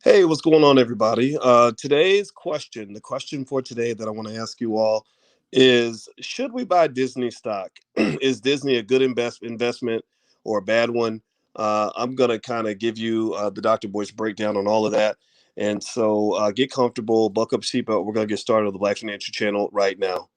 Hey, what's going on, everybody? Today's question, the question for today that I want to ask you all is: should we buy Disney stock? Is Disney a good investment or a bad one? I'm going to kind of give you the Dr. Boyce breakdown on all of that. And so get comfortable, buck up, seatbelt. We're going to get started on the Black Financial Channel right now.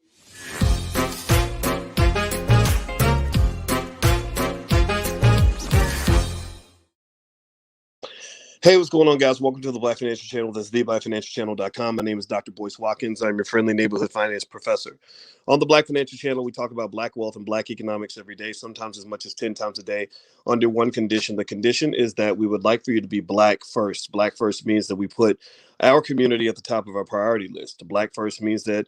Hey, what's going on, guys? Welcome to the Black Financial Channel. That's theblackfinancialchannel.com. My name is Dr. Boyce Watkins. I'm your friendly neighborhood finance professor. On the Black Financial Channel, we talk about black wealth and black economics every day, sometimes as much as 10 times a day, under one condition. The condition is that we would like for you to be black first. Black first means that we put our community at the top of our priority list. Black first means that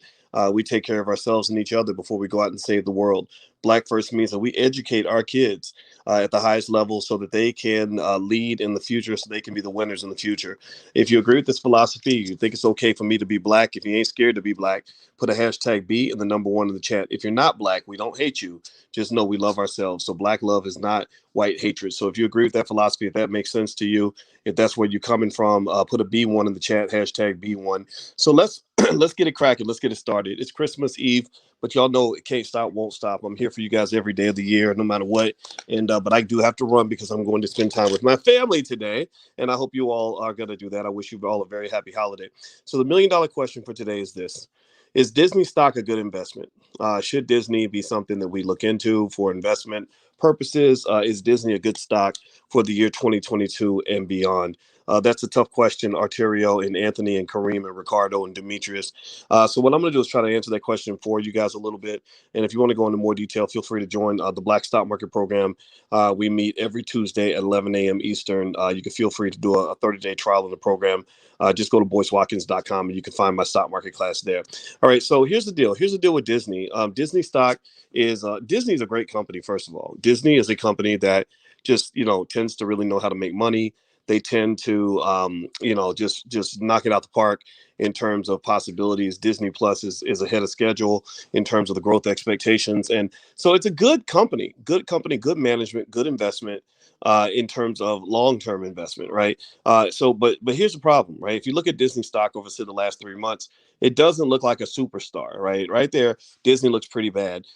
we take care of ourselves and each other before we go out and save the world. Black first means that we educate our kids at the highest level so that they can lead in the future, so they can be the winners in the future. If you agree with this philosophy, you think it's okay for me to be black. If you ain't scared to be black, put a hashtag B and the number one in the chat. If you're not black, we don't hate you. Just know we love ourselves. So black love is not white hatred. So if you agree with that philosophy, if that makes sense to you, if that's where you're coming from, put a B1 in the chat, hashtag B1. So let's let's get it cracking. Let's get it started. It's Christmas Eve, but y'all know it can't stop, won't stop. I'm here for you guys every day of the year, no matter what. And but I do have to run because I'm going to spend time with my family today, and I hope you all are going to do that. I wish you all a very happy holiday. So the $1 million question for today is this: is Disney stock a good investment? Should Disney be something that we look into for investment purposes? Is Disney a good stock for the year 2022 and beyond? That's a tough question, Arterio and Anthony and Kareem and Ricardo and Demetrius. So what I'm going to do is try to answer that question for you guys a little bit. And if you want to go into more detail, feel free to join the Black Stock Market Program. We meet every Tuesday at 11 a.m. Eastern. You can feel free to do a 30-day trial of the program. Just go to boycewatkins.com and you can find my stock market class there. All right, so here's the deal. Here's the deal with Disney. Disney stock is Disney is a great company. First of all, Disney is a company that just tends to really know how to make money. They tend to just knock it out the park in terms of possibilities. Disney Plus is ahead of schedule in terms of the growth expectations, and so it's a good company, good management, good investment. In terms of long-term investment, right? But here's the problem, right? If you look at Disney stock over say the last 3 months, it doesn't look like a superstar, right? Right there, Disney looks pretty bad.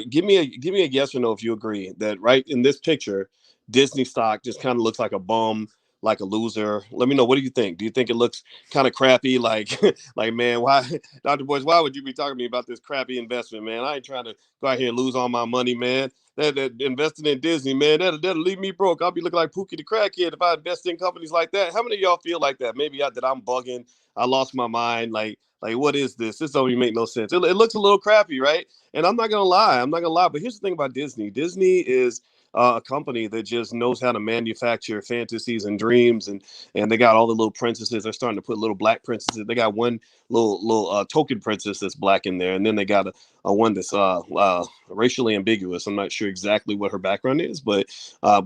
Give me a yes or no if you agree that right in this picture, Disney stock just kind of looks like a bum, like a loser. Let me know. What do you think? Do you think it looks kind of crappy? Like, like man, why, Dr. Boyce? Why would you be talking to me about this crappy investment, man? I ain't trying to go out here and lose all my money, man. That investing in Disney, man, that'll leave me broke. I'll be looking like Pookie the crackhead if I invest in companies like that. How many of y'all feel like that? Maybe that I'm bugging. I lost my mind. Like what is this? This don't even make no sense. It looks a little crappy, right? And I'm not gonna lie. I'm not gonna lie. But here's the thing about Disney. Disney is a company that just knows how to manufacture fantasies and dreams, and they got all the little princesses. They're starting to put little black princesses. They got one little token princess that's black in there, and then they got a one that's racially ambiguous. I'm not sure exactly what her background is, but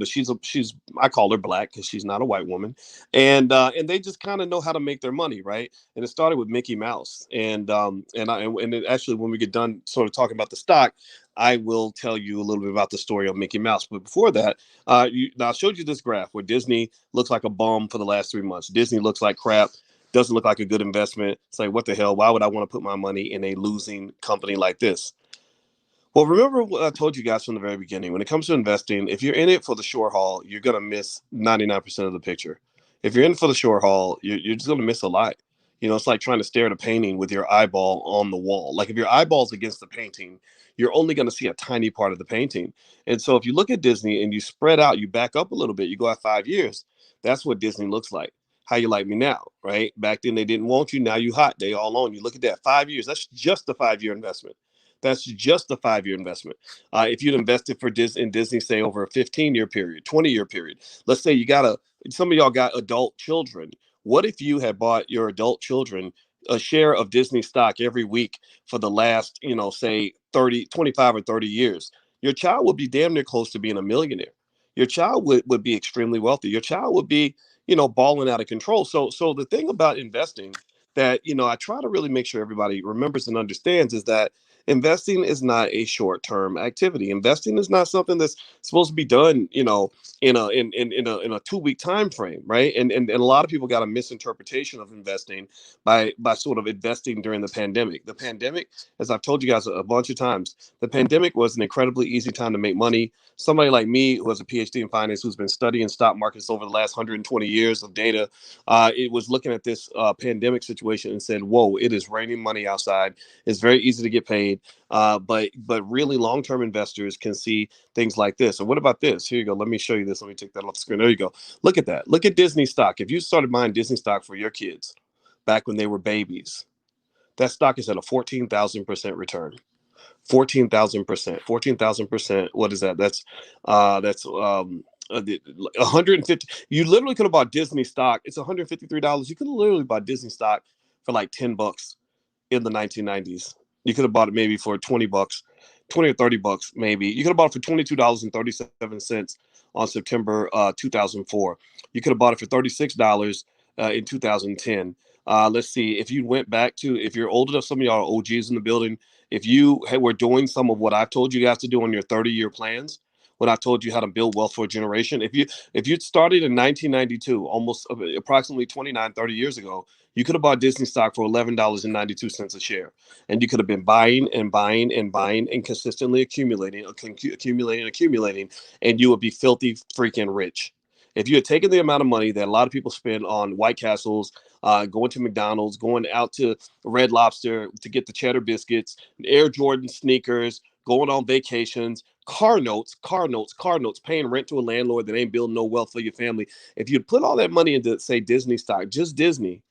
she's I call her black because she's not a white woman, and they just kind of know how to make their money, right? And it started with Mickey Mouse, and it actually, when we get done sort of talking about the stock, I will tell you a little bit about the story of Mickey Mouse. But before that, now I showed you this graph where Disney looks like a bum for the last 3 months. Disney looks like crap. Doesn't look like a good investment. It's like, what the hell? Why would I want to put my money in a losing company like this? Well, remember what I told you guys from the very beginning. When it comes to investing, if you're in it for the short haul, you're going to miss 99% of the picture. If you're in for the short haul, you're just going to miss a lot. It's like trying to stare at a painting with your eyeball on the wall. Like if your eyeball's against the painting, you're only going to see a tiny part of the painting. And so if you look at Disney and you spread out, you back up a little bit, you go out 5 years, that's what Disney looks like. How you like me now, right? Back then they didn't want you. Now you hot. They all on you. Look at that. 5 years. That's just a 5 year investment. That's just a 5 year investment. If you'd invested for Disney in Disney, say over a 15-year period, 20-year period, let's say some of y'all got adult children. What if you had bought your adult children a share of Disney stock every week for the last, say 30, 25 or 30 years? Your child would be damn near close to being a millionaire. Your child would be extremely wealthy. Your child would be, balling out of control. So the thing about investing that, I try to really make sure everybody remembers and understands is that Investing is not a short-term activity. Investing is not something that's supposed to be done, in a 2-week time frame, right? And a lot of people got a misinterpretation of investing by sort of investing during the pandemic. The pandemic, as I've told you guys a bunch of times, the pandemic was an incredibly easy time to make money. Somebody like me, who has a PhD in finance, who's been studying stock markets over the last 120 years of data, it was looking at this pandemic situation and said, "Whoa, it is raining money outside. It's very easy to get paid." But really, long-term investors can see things like this. And what about this? Here you go. Let me show you this. Let me take that off the screen. There you go. Look at that. Look at Disney stock. If you started buying Disney stock for your kids back when they were babies, that stock is at a 14,000% return. 14,000%. 14,000%. What is that? That's 150. You literally could have bought Disney stock. It's $153. You could have literally bought Disney stock for like $10 in the 1990s. You could have bought it maybe for $20, 20 or $30 maybe. You could have bought it for $22.37 on September 2004. You could have bought it for $36 in 2010. Let's see, if you went back to, if you're old enough, some of y'all are OGs in the building, if you were doing some of what I've told you guys to do on your 30-year plans, when I told you how to build wealth for a generation, if you started in 1992, almost approximately 29, 30 years ago, you could have bought Disney stock for $11.92 a share. And you could have been buying and buying and buying and consistently accumulating, and you would be filthy freaking rich. If you had taken the amount of money that a lot of people spend on White Castles, going to McDonald's, going out to Red Lobster to get the cheddar biscuits, Air Jordan sneakers, going on vacations, car notes, paying rent to a landlord that ain't building no wealth for your family. If you'd put all that money into, say, Disney stock, just Disney,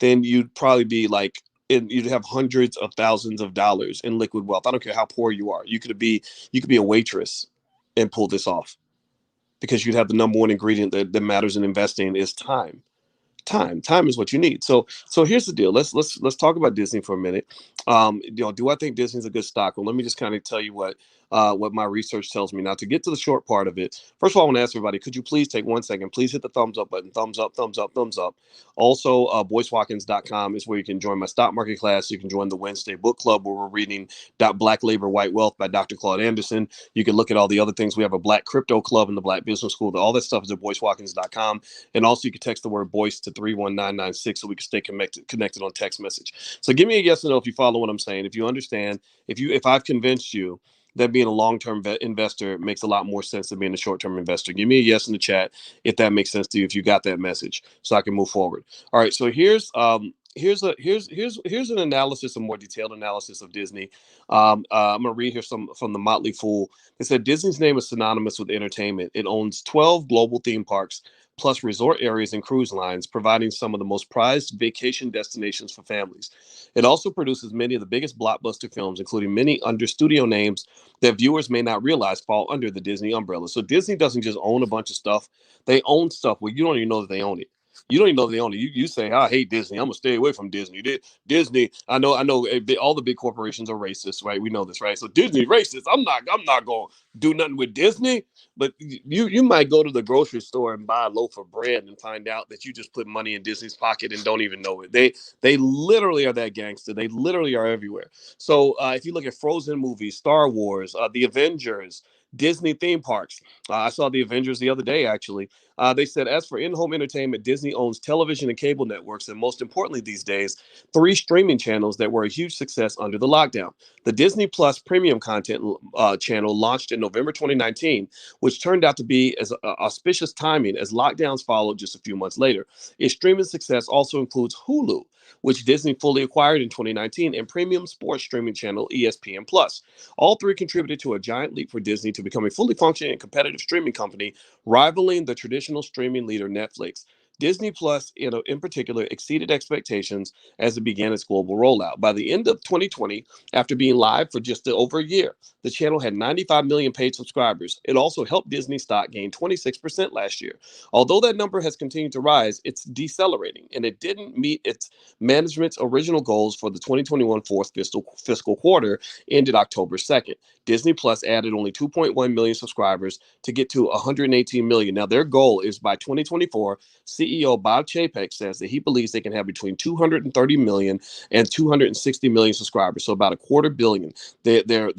then you'd probably be like, you'd have hundreds of thousands of dollars in liquid wealth. I don't care how poor you are. You could be a waitress and pull this off, because you'd have the number one ingredient that matters in investing is time. Time is what you need. So here's the deal. Let's talk about Disney for a minute. Do I think Disney's a good stock? Well, let me just kind of tell you what my research tells me. Now, to get to the short part of it, first of all, I want to ask everybody, could you please take 1 second, please hit the thumbs up button, thumbs up, thumbs up, thumbs up. Also, boycewatkins.com is where you can join my stock market class. You can join the Wednesday book club, where we're reading Black Labor, White Wealth by Dr. Claude Anderson. You can look at all the other things. We have a Black crypto club and the Black business school. All that stuff is at boycewatkins.com. And also, you can text the word Boyce to 31996 so we can stay connected on text message. So give me a yes or no if you follow what I'm saying. If you understand, if I've convinced you that being a long-term investor makes a lot more sense than being a short-term investor. Give me a yes in the chat if that makes sense to you, if you got that message, so I can move forward. All right, so here's an analysis, a more detailed analysis of Disney. I'm gonna read here some from the Motley Fool. It said Disney's name is synonymous with entertainment. It owns 12 global theme parks, plus resort areas and cruise lines, providing some of the most prized vacation destinations for families. It also produces many of the biggest blockbuster films, including many under studio names that viewers may not realize fall under the Disney umbrella. So Disney doesn't just own a bunch of stuff. They own stuff where you don't even know that they own it. You don't even know they own it. You say, I hate Disney. I'm gonna stay away from Disney. Disney. I know. All the big corporations are racist, right? We know this, right? So Disney racist. I'm not gonna do nothing with Disney. But you might go to the grocery store and buy a loaf of bread and find out that you just put money in Disney's pocket and don't even know it. They literally are that gangster. They literally are everywhere. So if you look at Frozen movies, Star Wars, the Avengers, Disney theme parks. I saw the Avengers the other day, actually. They said, as for in-home entertainment, Disney owns television and cable networks, and most importantly these days, 3 streaming channels that were a huge success under the lockdown. The Disney Plus premium content channel launched in November 2019, which turned out to be as auspicious timing as lockdowns followed just a few months later. Its streaming success also includes Hulu, which Disney fully acquired in 2019, and premium sports streaming channel ESPN Plus. All 3 contributed to a giant leap for Disney to become a fully functioning and competitive streaming company, rivaling the traditional streaming leader Netflix. Disney Plus, in particular, exceeded expectations as it began its global rollout. By the end of 2020, after being live for just over a year, the channel had 95 million paid subscribers. It also helped Disney stock gain 26% last year. Although that number has continued to rise, it's decelerating, and it didn't meet its management's original goals for the 2021 fourth fiscal quarter, ended October 2nd. Disney Plus added only 2.1 million subscribers to get to 118 million. Now, their goal is by 2024, CEO CEO Bob Chapek says that he believes they can have between 230 million and 260 million subscribers, so about a quarter billion. They're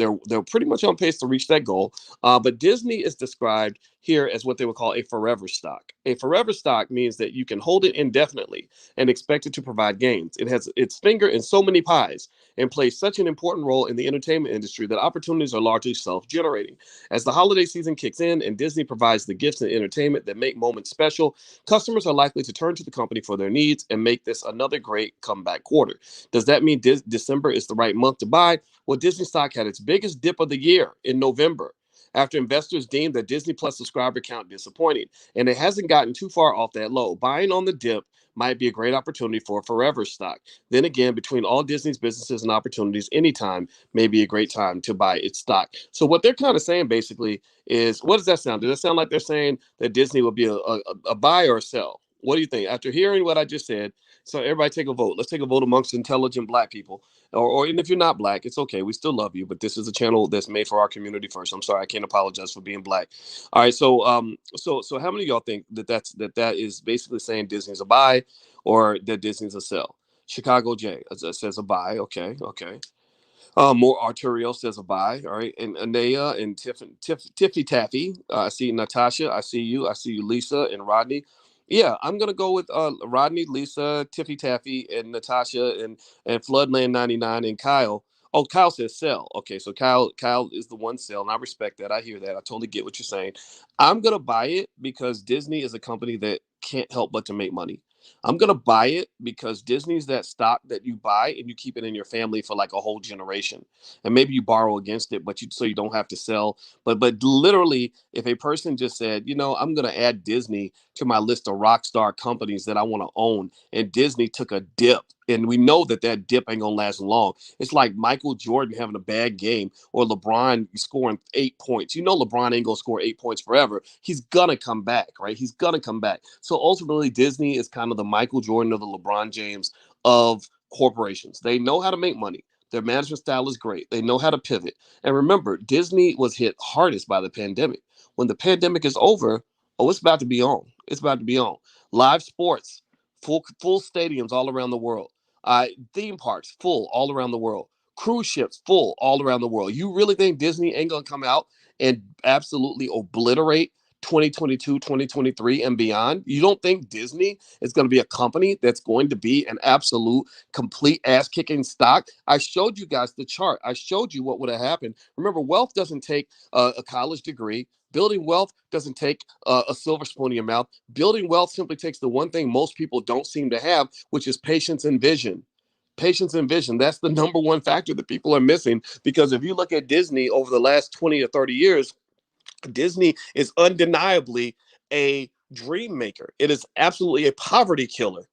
pretty much on pace to reach that goal. But Disney is described here as what they would call a forever stock. A forever stock means that you can hold it indefinitely and expect it to provide gains. It has its finger in so many pies and plays such an important role in the entertainment industry that opportunities are largely self-generating. As the holiday season kicks in and Disney provides the gifts and entertainment that make moments special, customers are likely to turn to the company for their needs and make this another great comeback quarter. Does that mean December is the right month to buy? Well, Disney stock had its biggest dip of the year in November after investors deemed the Disney Plus subscriber count disappointing, and it hasn't gotten too far off that low. Buying on the dip might be a great opportunity for a forever stock. Then again, between all Disney's businesses and opportunities, anytime may be a great time to buy its stock. So what they're kind of saying basically is, what does that sound? Does that sound like they're saying that Disney will be a buy or a sell? What do you think? After hearing what I just said, so everybody take a vote. Let's take a vote amongst intelligent Black people. Or and if you're not Black, it's okay. We still love you, but this is a channel that's made for our community first. I'm sorry, I can't apologize for being Black. All right, so how many of y'all think that is basically saying Disney's a buy or that Disney's a sell? Chicago J says a buy. Okay. More Arturiel says a buy. All right, and Anaya and Tiffy Taffy. I see Natasha. I see you. I see you, Lisa and Rodney. Yeah, I'm gonna go with Rodney, Lisa, Tiffy Taffy, and Natasha, and Floodland 99, and Kyle. Oh, Kyle says sell. Okay, so Kyle is the one sell, and I respect that. I hear that. I totally get what you're saying. I'm gonna buy it because Disney is a company that can't help but to make money. I'm gonna buy it because Disney's that stock that you buy and you keep it in your family for like a whole generation, and maybe you borrow against it, but you don't have to sell. But literally, if a person just said, I'm gonna add Disney to my list of rock star companies that I want to own, and Disney took a dip, and we know that dip ain't gonna last long. It's like Michael Jordan having a bad game or LeBron scoring 8 points. LeBron ain't gonna score 8 points forever. He's gonna come back, right? He's gonna come back. So ultimately, Disney is kind of the Michael Jordan or the LeBron James of corporations. They know how to make money. Their management style is great. They know how to pivot. And remember, Disney was hit hardest by the pandemic. When the pandemic is over, it's about to be on. It's about to be on. Live sports, full stadiums all around the world. Theme parks full all around the world. Cruise ships full all around the world. You really think Disney ain't gonna come out and absolutely obliterate 2022, 2023, and beyond? You don't think Disney is going to be a company that's going to be an absolute complete ass kicking stock? I showed you guys the chart. I showed you what would have happened. Remember, wealth doesn't take a college degree. Building wealth doesn't take a silver spoon in your mouth. Building wealth simply takes the one thing most people don't seem to have, which is patience and vision. Patience and vision. That's the number one factor that people are missing. Because if you look at Disney over the last 20 or 30 years, Disney is undeniably a dream maker. It is absolutely a poverty killer.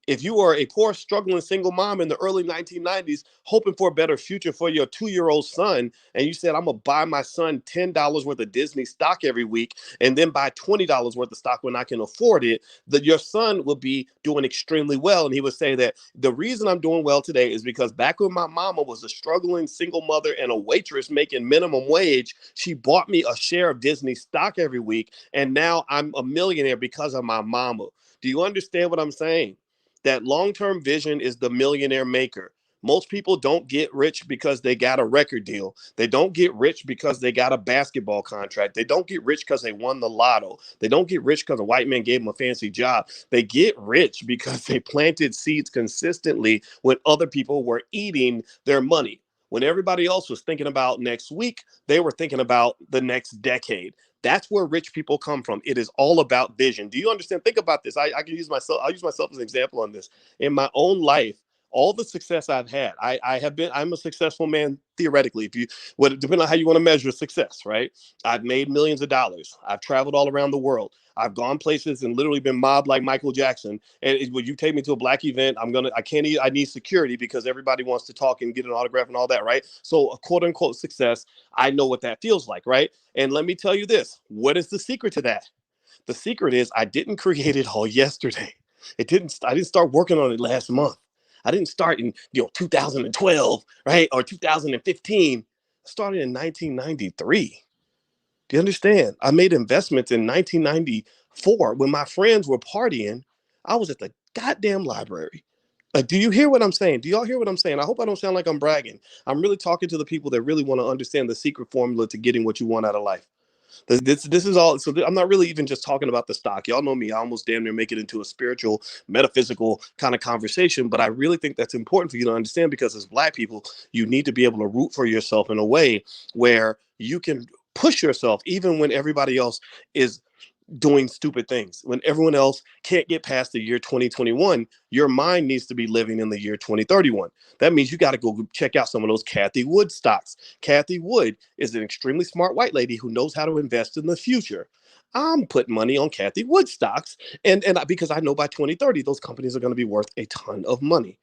If you are a poor, struggling single mom in the early 1990s, hoping for a better future for your 2-year-old son, and you said, I'm going to buy my son $10 worth of Disney stock every week and then buy $20 worth of stock when I can afford it, that your son will be doing extremely well. And he would say that the reason I'm doing well today is because back when my mama was a struggling single mother and a waitress making minimum wage, she bought me a share of Disney stock every week. And now I'm a millionaire because of my mama. Do you understand what I'm saying? That long-term vision is the millionaire maker. Most people don't get rich because they got a record deal. They don't get rich because they got a basketball contract. They don't get rich because they won the lotto. They don't get rich because a white man gave them a fancy job. They get rich because they planted seeds consistently when other people were eating their money. When everybody else was thinking about next week, they were thinking about the next decade. That's where rich people come from. It is all about vision. Do you understand? Think about this. I can use myself. I'll use myself as an example on this. In my own life, all the success I've had, I'm a successful man theoretically. Depending on how you want to measure success, right? I've made millions of dollars. I've traveled all around the world. I've gone places and literally been mobbed like Michael Jackson. And when you take me to a Black event, I need security because everybody wants to talk and get an autograph and all that, right? So a quote unquote success, I know what that feels like, right? And let me tell you this, what is the secret to that? The secret is I didn't create it all yesterday. I didn't start working on it last month. I didn't start in 2012, right? Or 2015. I started in 1993. Do you understand? I made investments in 1994 when my friends were partying. I was at the goddamn library. Like, do you hear what I'm saying? Do y'all hear what I'm saying? I hope I don't sound like I'm bragging. I'm really talking to the people that really want to understand the secret formula to getting what you want out of life. This is all. So I'm not really even just talking about the stock. Y'all know me. I almost damn near make it into a spiritual, metaphysical kind of conversation. But I really think that's important for you to understand, because as Black people, you need to be able to root for yourself in a way where you can push yourself even when everybody else is doing stupid things. When everyone else can't get past the year 2021, your mind needs to be living in the year 2031. That means you got to go check out some of those Cathie Wood stocks. Cathie Wood is an extremely smart white lady who knows how to invest in the future. I'm putting money on Cathie Wood stocks, and because I know by 2030 those companies are going to be worth a ton of money.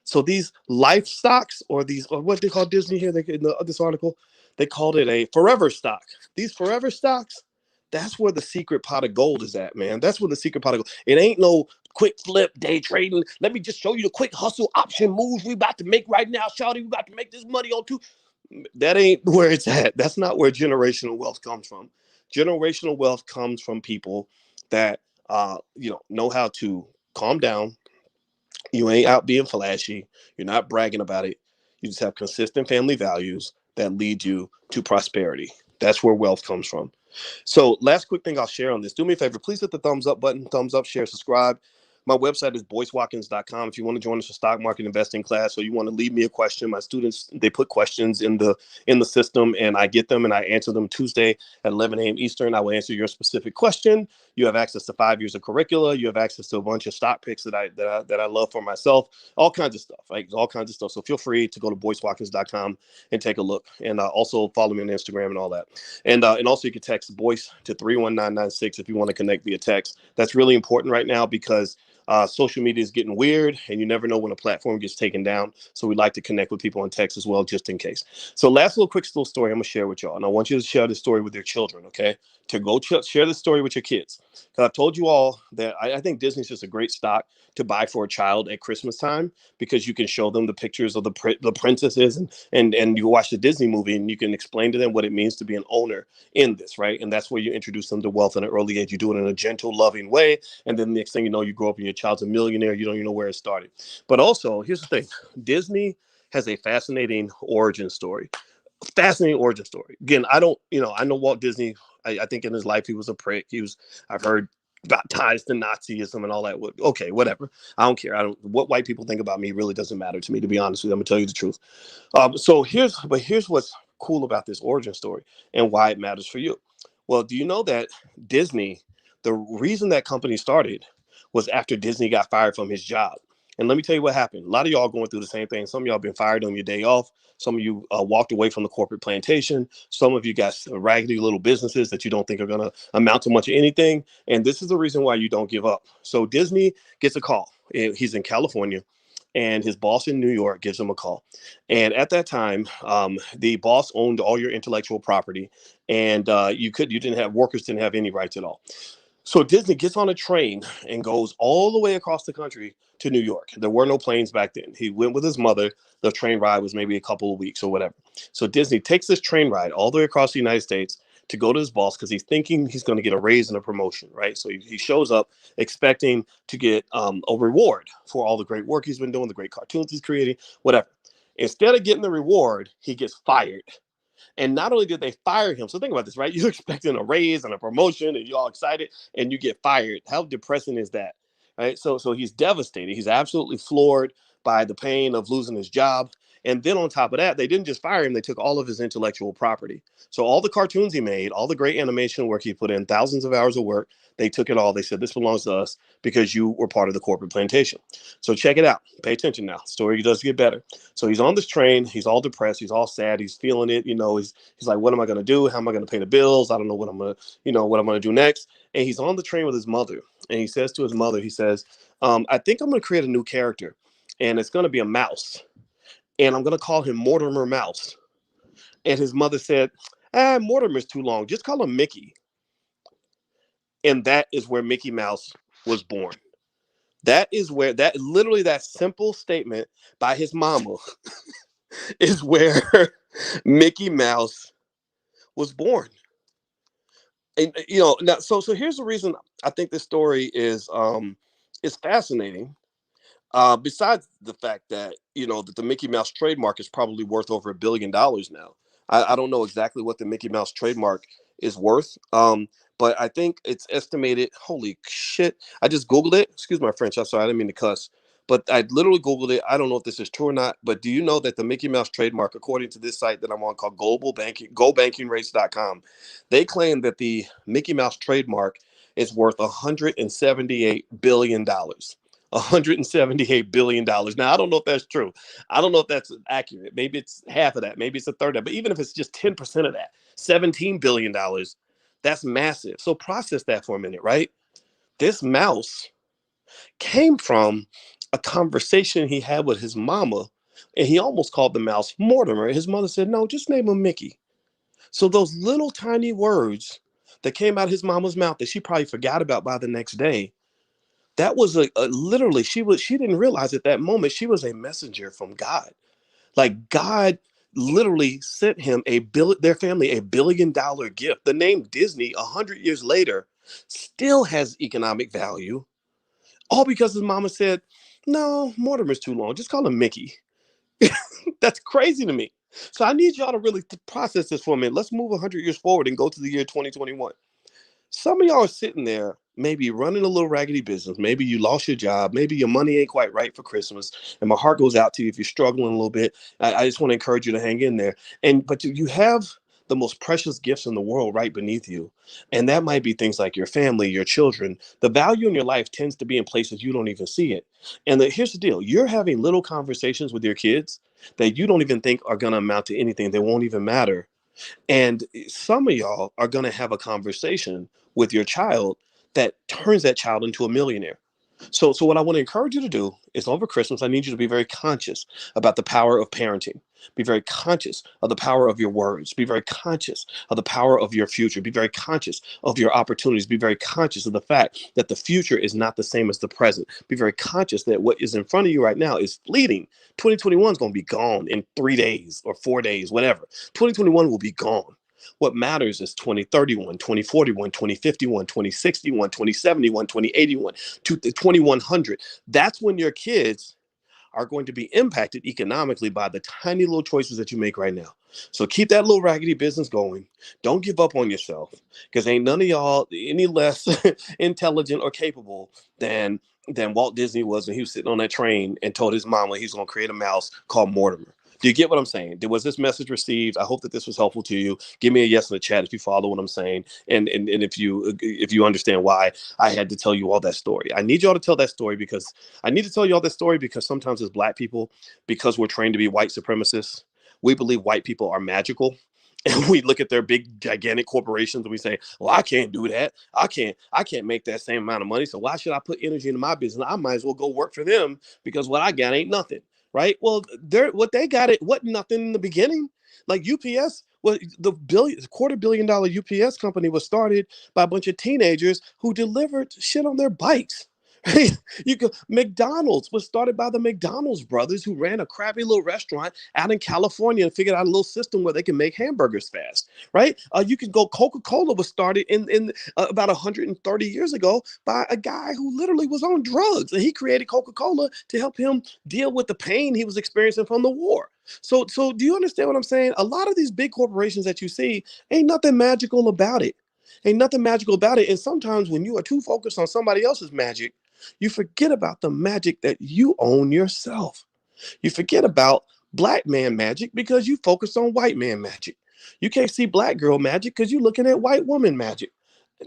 So these life stocks, or these, or what they call Disney here, in this article, they called it a forever stock. These forever stocks, that's where the secret pot of gold is at, man. That's where the secret pot of gold. It ain't no quick flip day trading. Let me just show you the quick hustle option moves we about to make right now, Shawty. We about to make this money on two. That ain't where it's at. That's not where generational wealth comes from. Generational wealth comes from people that know how to calm down. You ain't out being flashy. You're not bragging about it. You just have consistent family values that lead you to prosperity. That's where wealth comes from. So, last quick thing I'll share on this. Do me a favor. Please hit the thumbs up button, thumbs up, share, subscribe. My website is boycewatkins.com. If you want to join us for stock market investing class, or you want to leave me a question, my students, they put questions in the system, and I get them and I answer them Tuesday at 11 a.m. Eastern. I will answer your specific question. You have access to 5 years of curricula. You have access to a bunch of stock picks that I love for myself. All kinds of stuff, right? All kinds of stuff. So feel free to go to boycewatkins.com and take a look, and also follow me on Instagram and all that. And also you can text Boyce to 31996 if you want to connect via text. That's really important right now, because social media is getting weird, and you never know when a platform gets taken down. So we like to connect with people on text as well, just in case. So last quick story I'm gonna share with y'all, and I want you to share this story with your children. Okay, to go share this story with your kids, because I've told you all that I think Disney's just a great stock to buy for a child at Christmas time, because you can show them the pictures of the princesses, and you watch the Disney movie, and you can explain to them what it means to be an owner in this, right? And that's where you introduce them to wealth at an early age. You do it in a gentle, loving way, and then the next thing you know, you grow up and your child's a millionaire. You don't even know where it started. But also, here's the thing: Disney has a fascinating origin story. Fascinating origin story. Again, I know Walt Disney. I think in his life he was a prick. I've heard about ties to Nazism and all that. Okay, whatever. I don't care. What white people think about me really doesn't matter to me, to be honest with you. I'm gonna tell you the truth. So here's what's cool about this origin story and why it matters for you. Well, do you know that Disney, the reason that company started was after Disney got fired from his job? And let me tell you what happened. A lot of y'all going through the same thing. Some of y'all been fired on your day off. Some of you walked away from the corporate plantation. Some of you got raggedy little businesses that you don't think are going to amount to much of anything. And this is the reason why you don't give up. So Disney gets a call. He's in California, and his boss in New York gives him a call. And at that time, the boss owned all your intellectual property, and workers didn't have any rights at all. So Disney gets on a train and goes all the way across the country to New York. There were no planes back then. He went with his mother. The train ride was maybe a couple of weeks or whatever. So Disney takes this train ride all the way across the United States to go to his boss, because he's thinking he's going to get a raise and a promotion, right? So he shows up expecting to get a reward for all the great work he's been doing, the great cartoons he's creating, whatever. Instead of getting the reward, he gets fired. And not only did they fire him, so think about this, right? You're expecting a raise and a promotion, and you're all excited, and you get fired. How depressing is that, right? So he's devastated. He's absolutely floored by the pain of losing his job. And then on top of that, they didn't just fire him, they took all of his intellectual property. So all the cartoons he made, all the great animation work he put in, thousands of hours of work, they took it all. They said, this belongs to us because you were part of the corporate plantation. So check it out. Pay attention now. The story does get better. So he's on this train. He's all depressed. He's all sad. He's feeling it. He's like, what am I going to do? How am I going to pay the bills? I don't know what I'm going to do next. And he's on the train with his mother. And he says to his mother, he says, I think I'm going to create a new character. And it's going to be a mouse. And I'm going to call him Mortimer Mouse. And his mother said, Mortimer's too long. Just call him Mickey. And that is where Mickey Mouse was born. That simple statement by his mama is where Mickey Mouse was born. And now, so here's the reason I think this story is It's fascinating. Besides the fact that that the Mickey Mouse trademark is probably worth over $1 billion now. I don't know exactly what the Mickey Mouse trademark is worth, but I think it's estimated. Holy shit! I just googled it. Excuse my French. I'm sorry. I didn't mean to cuss. But I literally googled it. I don't know if this is true or not. But do you know that the Mickey Mouse trademark, according to this site that I'm on called Global Banking, GoBankingRates.com, they claim that the Mickey Mouse trademark is worth $178 billion. $178 billion. Now, I don't know if that's true. I don't know if that's accurate. Maybe it's half of that. Maybe it's a third of that. But even if it's just 10% of that, $17 billion, that's massive. So process that for a minute, right? This mouse came from a conversation he had with his mama, and he almost called the mouse Mortimer. His mother said, no, just name him Mickey. So those little tiny words that came out of his mama's mouth that she probably forgot about by the next day, that was a literally, she didn't realize at that moment she was a messenger from God. Like God literally sent their family $1 billion gift. The name Disney 100 years later still has economic value, all because his mama said, no, Mortimer's too long, just call him Mickey. That's crazy to me. So I need y'all to really process this for a minute. Let's move 100 years forward and go to the year 2021. Some of y'all are sitting there, maybe running a little raggedy business. Maybe you lost your job. Maybe your money ain't quite right for Christmas. And my heart goes out to you if you're struggling a little bit. I just want to encourage you to hang in there. But you have the most precious gifts in the world right beneath you. And that might be things like your family, your children. The value in your life tends to be in places you don't even see it. And here's the deal. You're having little conversations with your kids that you don't even think are going to amount to anything. They won't even matter. And some of y'all are going to have a conversation with your child that turns that child into a millionaire. So what I want to encourage you to do is over Christmas, I need you to be very conscious about the power of parenting. Be very conscious of the power of your words. Be very conscious of the power of your future. Be very conscious of your opportunities. Be very conscious of the fact that the future is not the same as the present. Be very conscious that what is in front of you right now is fleeting. 2021 is going to be gone in 3 days or 4 days, whatever. 2021 will be gone. What matters is 2031, 2041, 2051, 2061, 2071, 2081, 2100. That's when your kids are going to be impacted economically by the tiny little choices that you make right now. So keep that little raggedy business going. Don't give up on yourself, because ain't none of y'all any less intelligent or capable than Walt Disney was when he was sitting on that train and told his mama he's going to create a mouse called Mortimer. Do you get what I'm saying? Was this message received? I hope that this was helpful to you. Give me a yes in the chat if you follow what I'm saying, and if you understand why I had to tell you all that story. I need y'all to tell that story because I need to tell you all that story because sometimes as Black people, because we're trained to be white supremacists, we believe white people are magical. And we look at their big gigantic corporations and we say, well, I can't do that. I can't make that same amount of money. So why should I put energy into my business? I might as well go work for them because what I got ain't nothing. Right. Well, what they got, it what nothing in the beginning. Like UPS, well, the $250 million UPS company was started by a bunch of teenagers who delivered shit on their bikes. Right? McDonald's was started by the McDonald's brothers who ran a crappy little restaurant out in California and figured out a little system where they can make hamburgers fast. Right? You can go. Coca-Cola was started in about 130 years ago by a guy who literally was on drugs, and he created Coca-Cola to help him deal with the pain he was experiencing from the war. So do you understand what I'm saying? A lot of these big corporations that you see, ain't nothing magical about it. Ain't nothing magical about it. And sometimes when you are too focused on somebody else's magic, you forget about the magic that you own yourself. You forget about Black man magic because you focus on white man magic. You can't see Black girl magic because you're looking at white woman magic.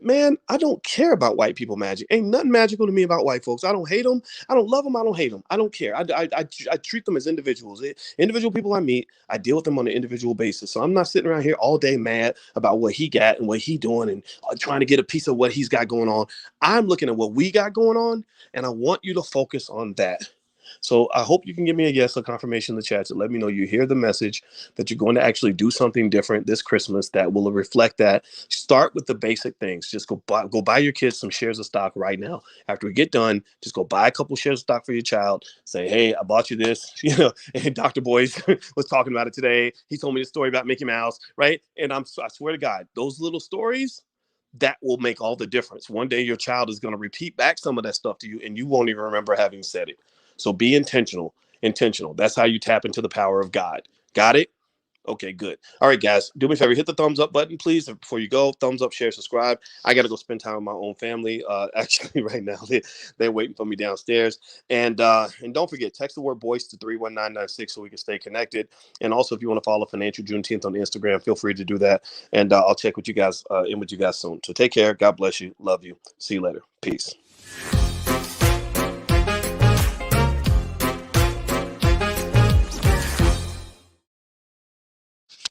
Man, I don't care about white people magic. Ain't nothing magical to me about white folks. I don't hate them. I don't love them. I don't hate them. I don't care. I treat them as individuals. Individual people I meet, I deal with them on an individual basis. So I'm not sitting around here all day mad about what he got and what he doing and trying to get a piece of what he's got going on. I'm looking at what we got going on, and I want you to focus on that. So I hope you can give me a yes or confirmation in the chat to let me know you hear the message, that you're going to actually do something different this Christmas that will reflect that. Start with the basic things. Just go buy your kids some shares of stock right now. After we get done, just go buy a couple shares of stock for your child. Say, hey, I bought you this. And Dr. Boyce was talking about it today. He told me the story about Mickey Mouse, right? And I swear to God, those little stories, that will make all the difference. One day your child is going to repeat back some of that stuff to you and you won't even remember having said it. So be intentional. Intentional. That's how you tap into the power of God. Got it? Okay, good. All right, guys, do me a favor. Hit the thumbs up button, please, before you go. Thumbs up, share, subscribe. I got to go spend time with my own family. Actually, right now, they're waiting for me downstairs. And don't forget, text the word BOYS to 31996 so we can stay connected. And also, if you want to follow Financial Juneteenth on Instagram, feel free to do that. And I'll check with you guys in with you guys soon. So take care. God bless you. Love you. See you later. Peace.